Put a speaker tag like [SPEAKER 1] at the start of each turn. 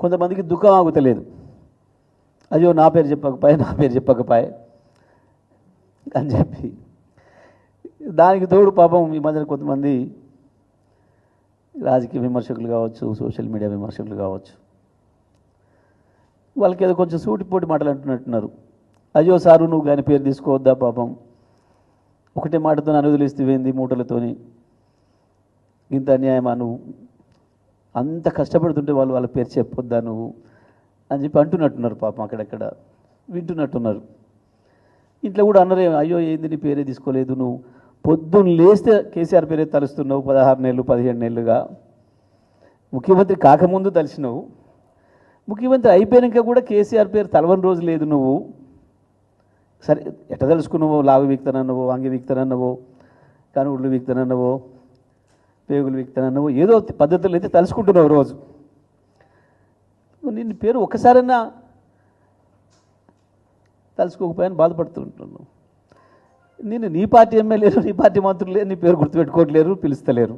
[SPEAKER 1] కొంతమందికి దుఃఖం ఆగుతలేదు. అయ్యో నా పేరు చెప్పకపోయే అని చెప్పి దానికి తోడు పాపం ఈ మధ్యన కొంతమంది రాజకీయ విమర్శకులు కావచ్చు, సోషల్ మీడియా విమర్శకులు కావచ్చు, వాళ్ళకి ఏదో కొంచెం సూటిపోటి మాటలు అంటున్నట్టున్నారు. అయ్యో సారు నువ్వు కానీ పేరు తీసుకోవద్దా, పాపం ఒకటే మాటతో అనువదిలిస్తేవేంది మూటలతోని, ఇంత అన్యాయమా, నువ్వు అంత కష్టపడుతుంటే వాళ్ళ పేరు చెప్పొద్దా నువ్వు అని చెప్పి అంటున్నట్టున్నారు. పాపం అక్కడెక్కడ వింటున్నట్టున్నారు. ఇంట్లో కూడా అన్నరే, అయ్యో ఏంది నీ పేరే తీసుకోలేదు, నువ్వు పొద్దున్న లేస్తే కేసీఆర్ పేరే తలుస్తున్నావు, 16 నెలలు 17 నెలలుగా ముఖ్యమంత్రి కాకముందు తలిసినావు, ముఖ్యమంత్రి అయిపోయాక కూడా కేసీఆర్ పేరు తలవని రోజు లేదు. నువ్వు సరే ఎట్ట తెలుసుకున్నావో, లాగు వీక్తానన్నావో, అంగి వీక్తానన్నావో, కనుగుడ్లు వీక్తానన్నావో, పేగులు వీక్తానన్నావో, ఏదో పద్ధతులు అయితే తలుసుకుంటున్నావు రోజు. నిన్ను పేరు ఒక్కసారైనా తలుసుకోకపోయాని బాధపడుతుంటున్నావు. నేను నీ పార్టీ ఎమ్మెల్యేలు, నీ పార్టీ మంత్రులు నీ పేరు గుర్తుపెట్టుకోవట్లేరు, పిలుస్తలేరు.